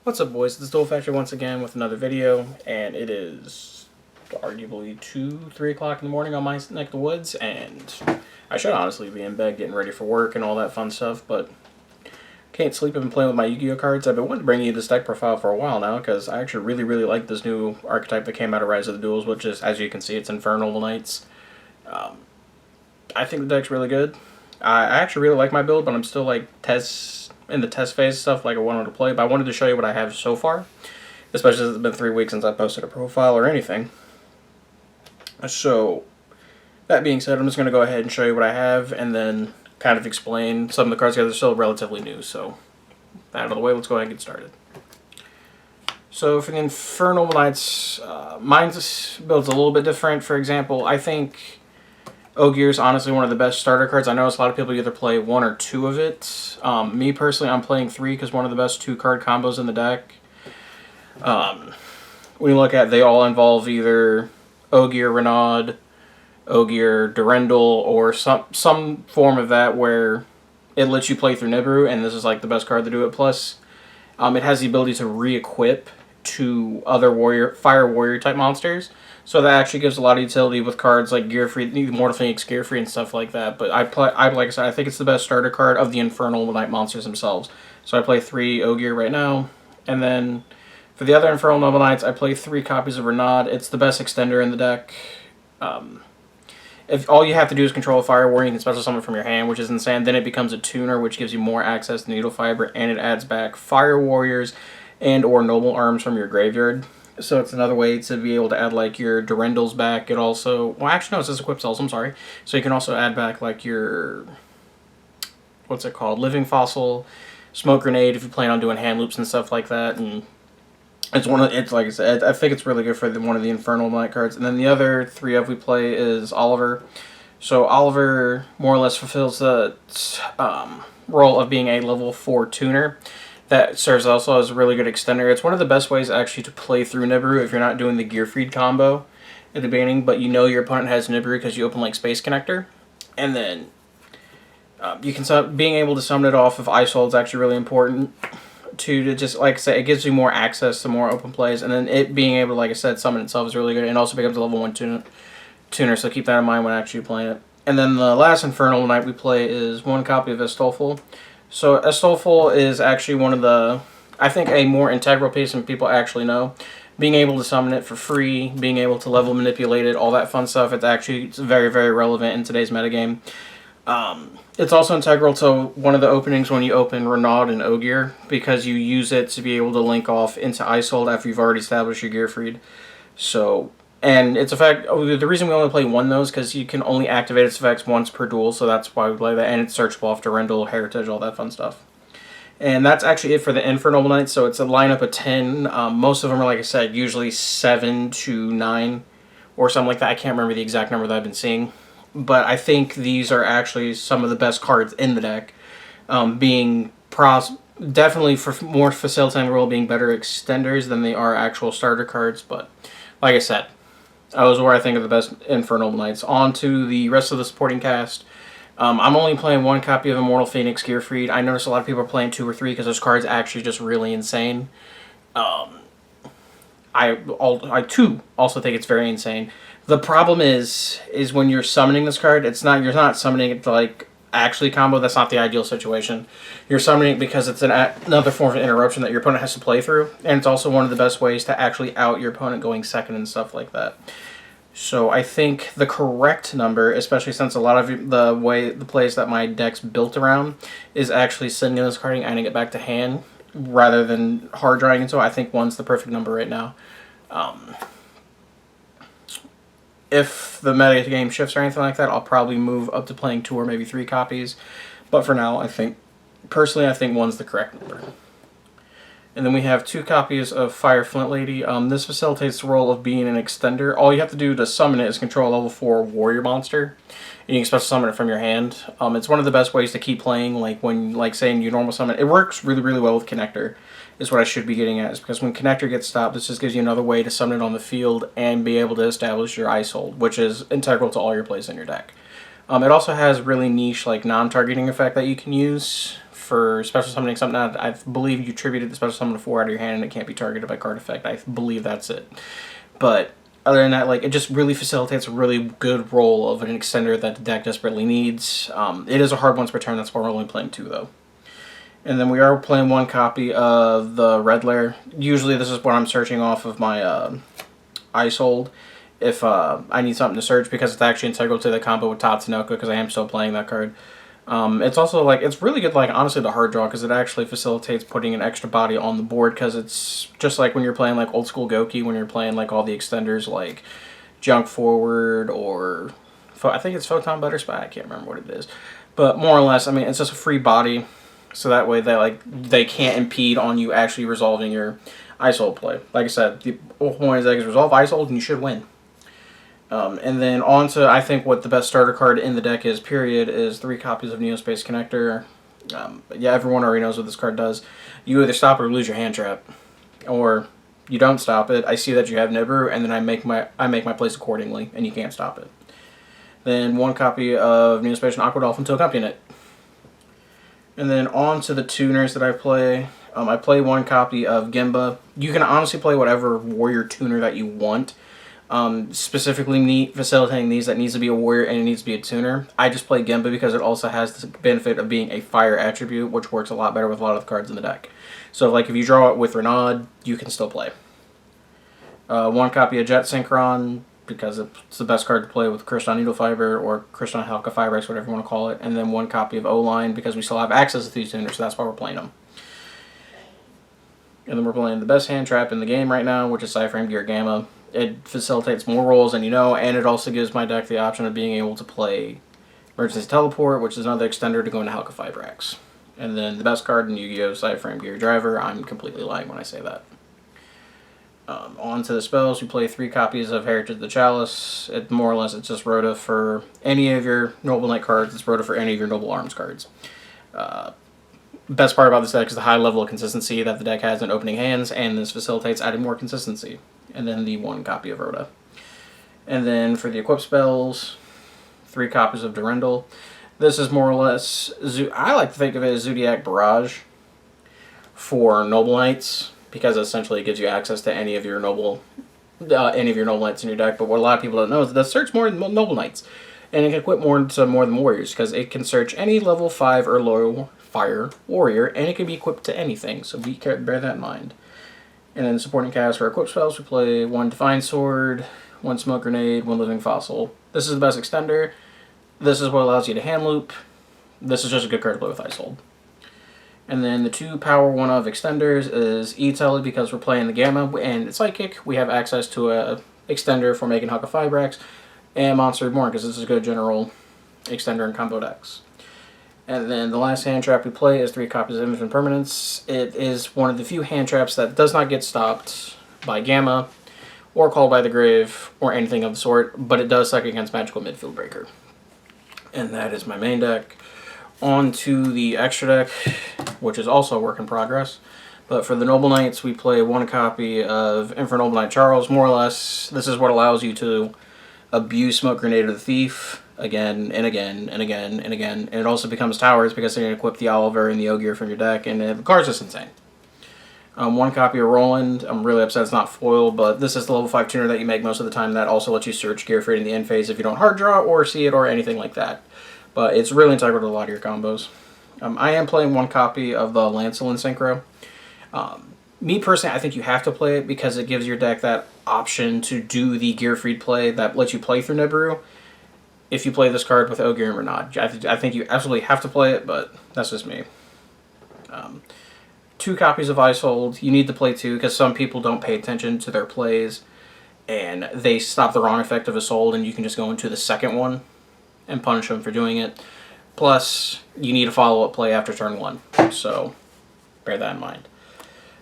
What's up, boys? It's Dual Factory once again with another video, and it is arguably 3 o'clock in the morning on my neck of the woods, and I should honestly be in bed getting ready for work and all that fun stuff, but can't sleep. I've been playing with my Yu-Gi-Oh cards. I've been wanting to bring you this deck profile for a while now, because I actually really like this new archetype that came out of Rise of the Duels, which is, as you can see, it's Infernoble Knights. I think the deck's really good. I actually really like my build, but I'm still like in the test phase stuff like I wanted to play, but I wanted to show you what I have so far, especially since it's been 3 weeks since I posted a profile or anything. So, that being said, I'm just going to go ahead and show you what I have, and then kind of explain some of the cards because they're still relatively new, so that out of the way, let's go ahead and get started. So for the Infernoble Knights, mine's build's a little bit different. For example, I think Ogier is honestly one of the best starter cards. I know a lot of people either play 1 or 2 of it. Me personally, I'm playing 3 because one of the best 2-card combos in the deck. When you look at it, they all involve either Ogier Renaud, Ogier Durendal, or some form of that where it lets you play through Nibiru, and this is like the best card to do it. Plus, it has the ability to re-equip to fire warrior type monsters. So that actually gives a lot of utility with cards like Gearfree, Mortal Phoenix, Gearfree, and stuff like that. But like I said, I think it's the best starter card of the Infernal Knight monsters themselves. So I play 3 Ogier right now, and then for the other Infernal Noble Knights, I play 3 copies of Renaud. It's the best extender in the deck. If all you have to do is control a Fire Warrior, you can special summon from your hand, which is insane. Then it becomes a tuner, which gives you more access to Needle Fiber, and it adds back Fire Warriors and or Noble Arms from your graveyard. So it's another way to be able to add like your Durendals back. It also, well actually no, it says equip cells, I'm sorry. So you can also add back like your, what's it called, Living Fossil, Smoke Grenade if you plan on doing hand loops and stuff like that. And it's like I said, I think it's really good for one of the Infernal Knight cards. And then the other 3 of we play is Oliver. So Oliver more or less fulfills the role of being a level 4 tuner. That serves also as a really good extender. It's one of the best ways actually to play through Nibiru if you're not doing the Gearfried combo at the beginning, but you know your opponent has Nibiru because you open like Space Connector. And then you can being able to summon it off of Icehold is actually really important to just, like I said, it gives you more access to more open plays, and then it being able to, like I said, summon itself is really good, and also becomes a level 1 tuner, so keep that in mind when actually playing it. And then the last Infernal Knight we play is 1 copy of Astolfo. So Astolfo is actually one of the, I think, a more integral piece than people actually know. Being able to summon it for free, being able to level manipulate it, all that fun stuff, it's very relevant in today's metagame. It's also integral to one of the openings when you open Renaud and Ogier, because you use it to be able to link off into Icehold after you've already established your Gearfried. So, and its effect, the reason we only play 1 of those because you can only activate its effects once per duel, so that's why we play that, and it's searchable off Durendal, Heritage, all that fun stuff. And that's actually it for the Infernoble Knights, so it's a lineup of 10. Most of them are, like I said, usually 7 to 9 or something like that. I can't remember the exact number that I've been seeing. But I think these are actually some of the best cards in the deck, being definitely for more facilitating the role, being better extenders than they are actual starter cards. But like I said, those are where I think of the best Infernoble Knights. On to the rest of the supporting cast. I'm only playing 1 copy of Immortal Phoenix Gearfried. I notice a lot of people are playing 2 or 3 because those cards are actually just really insane. I too also think it's very insane. The problem is when you're summoning this card, you're not summoning it to like actually combo. That's not the ideal situation. You're summoning it because it's another form of interruption that your opponent has to play through, and it's also one of the best ways to actually out your opponent going second and stuff like that. So I think the correct number, especially since a lot of the plays that my deck's built around, is actually sending this card and adding it back to hand rather than hard drawing it. So I think 1's the perfect number right now. If the meta game shifts or anything like that, I'll probably move up to playing 2 or maybe 3 copies. But for now, personally, I think 1's the correct number. And then we have 2 copies of Fire Flint Lady. This facilitates the role of being an extender. All you have to do to summon it is control a level 4 warrior monster. And you can special summon it from your hand. It's one of the best ways to keep playing, like when, like saying you normal summon. It works really well with Connector, is what I should be getting at. Is because when Connector gets stopped, this just gives you another way to summon it on the field and be able to establish your Icehold, which is integral to all your plays in your deck. It also has really niche, like non-targeting effect that you can use for special summoning something out. I believe you attributed the special summon to 4 out of your hand and it can't be targeted by card effect. I believe that's it. But other than that, like, it just really facilitates a really good role of an extender that the deck desperately needs. It is a hard once per turn. That's why we're only playing 2 though. And then we are playing 1 copy of the Red Lair. Usually this is what I'm searching off of my Icehold if I need something to search, because it's actually integral to the combo with Tatsunoko, because I am still playing that card. It's also, like, it's really good, like, honestly, the hard draw, because it actually facilitates putting an extra body on the board, because it's just like when you're playing, like, old school Goki, when you're playing, like, all the extenders, like Junk Forward, or I think it's Photon Butter Spy, I can't remember what it is. But more or less, I mean, it's just a free body, so that way they can't impede on you actually resolving your Icehold play. Like I said, the whole point is resolve Icehold and you should win. And then on to, I think, what the best starter card in the deck is, period, is 3 copies of Neospace Connector. Yeah, everyone already knows what this card does. You either stop it or lose your hand trap. Or you don't stop it. I see that you have Nibiru, and then I make my plays accordingly, and you can't stop it. Then 1 copy of Neospace and Aqua Dolphin to accompany it. And then on to the tuners that I play. I play 1 copy of Gimba. You can honestly play whatever warrior tuner that you want. Specifically facilitating these, that needs to be a warrior and it needs to be a tuner. I just play Gimba because it also has the benefit of being a fire attribute, which works a lot better with a lot of the cards in the deck. So, like, if you draw it with Renaud, you can still play. 1 copy of Jet Synchron, because it's the best card to play with Crystal Needle Fiber or Crystal Halka Firex, whatever you want to call it. And then 1 copy of O-Line, because we still have access to these tuners, so that's why we're playing them. And then we're playing the best hand trap in the game right now, which is Cyframe Gear Gamma. It facilitates more rolls than you know, and it also gives my deck the option of being able to play Emergency Teleport, which is another extender to go into Halka Fibrax. And then the best card in Yu-Gi-Oh! Cyframe Gear Driver. I'm completely lying when I say that. On to the spells. We play 3 copies of Heritage of the Chalice. More or less, it's just Rhoda for any of your Noble Knight cards. It's Rhoda for any of your Noble Arms cards. Best part about this deck is the high level of consistency that the deck has in opening hands, and this facilitates adding more consistency. And then the 1 copy of Rhoda. And then for the equip spells, 3 copies of Durendal. This is more or less, I like to think of it as Zodiac Barrage for Noble Knights, because essentially it gives you access to any of your Noble Knights in your deck. But what a lot of people don't know is it does search more than Noble Knights, and it can equip more than Warriors, because it can search any level 5 or lower fire warrior, and it can be equipped to anything. So bear that in mind. And then supporting cast for equip spells, we play 1 Divine Sword, 1 Smoke Grenade, 1 Living Fossil. This is the best extender. This is what allows you to hand loop. This is just a good card to play with Icehold. And then the 2 power 1 of extenders is E-Tele, because we're playing the Gamma and Psychic. We have access to a extender for making Halka Fibrax, and Monster Reborn, because this is a good general extender in combo decks. And then the last hand trap we play is 3 copies of Image Impermanence. It is one of the few hand traps that does not get stopped by Gamma, or Called by the Grave, or anything of the sort, but it does suck against Magical Midfield Breaker. And that is my main deck. On to the extra deck, which is also a work in progress. But for the Noble Knights, we play 1 copy of Infernoble Knight Charles. More or less, this is what allows you to abuse Smoke Grenade of the Thief again and again and again and again. And it also becomes towers, because they can equip the Oliver and the Ogier from your deck, and the card's just insane. 1 copy of Roland. I'm really upset it's not foil, but this is the level 5 tuner that you make most of the time. That also lets you search Gear Freight in the end phase if you don't hard draw or see it or anything like that. But it's really integral to a lot of your combos. I am playing 1 copy of the Lancelin Synchro. Me personally, I think you have to play it, because it gives your deck that option to do the Gearfried play that lets you play through Nibiru. If you play this card with Ogier and Renaud, I think you absolutely have to play it, but that's just me. 2 copies of Icehold. You need to play 2, because some people don't pay attention to their plays, and they stop the wrong effect of Icehold, and you can just go into the second one and punish them for doing it. Plus, you need a follow-up play after turn 1, so bear that in mind.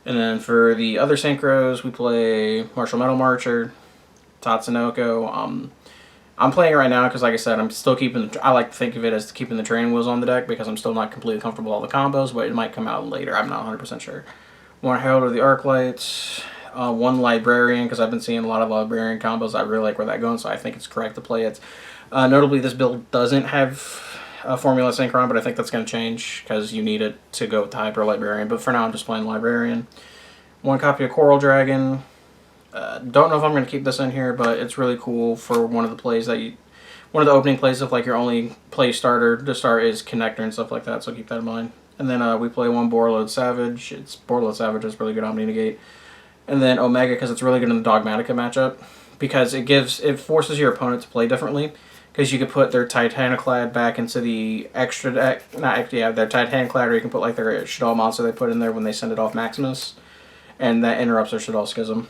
And then for the other synchros, we play Martial Metal Marcher, Tatsunoko. I'm playing it right now because, like I said, I'm still keeping. I like to think of it as keeping the training wheels on the deck, because I'm still not completely comfortable with all the combos, but it might come out later. I'm not 100% sure. 1 Herald of the Arclights, 1 Librarian, because I've been seeing a lot of Librarian combos. I really like where that's going, so I think it's correct to play it. Notably, this build doesn't have a Formula Synchron, but I think that's going to change because you need it to go with the Hyper Librarian. But for now, I'm just playing Librarian. 1 copy of Coral Dragon. Don't know if I'm going to keep this in here, but it's really cool for one of the plays that you... One of the opening plays of like your only play starter to start is Connector and stuff like that, so keep that in mind. And then we play 1 Borreload Savage. Borreload Savage is really good Omni Negate. And then Omega, because it's really good in the Dogmatica matchup, because it forces your opponent to play differently, because you could put their Titaniclad back into the extra deck, their Titaniclad, or you can put like their Shaddoll monster they put in there when they send it off Maximus, and that interrupts their Shaddoll Schism.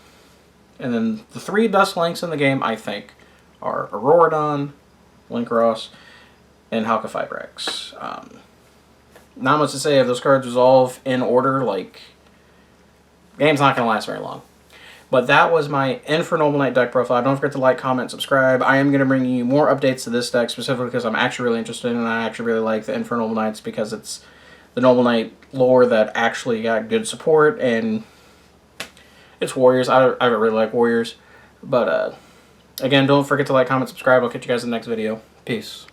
And then the 3 best links in the game, I think, are Auroradon, Linkross, and Halqifibrax. Not much to say. If those cards resolve in order, like, game's not going to last very long. But that was my Infernoble Knight deck profile. Don't forget to like, comment, subscribe. I am going to bring you more updates to this deck, specifically because I'm actually really interested in it, and I actually really like the Infernoble Knights because it's the Noble Knight lore that actually got good support, and it's Warriors. I really like Warriors. But, again, don't forget to like, comment, subscribe. I'll catch you guys in the next video. Peace.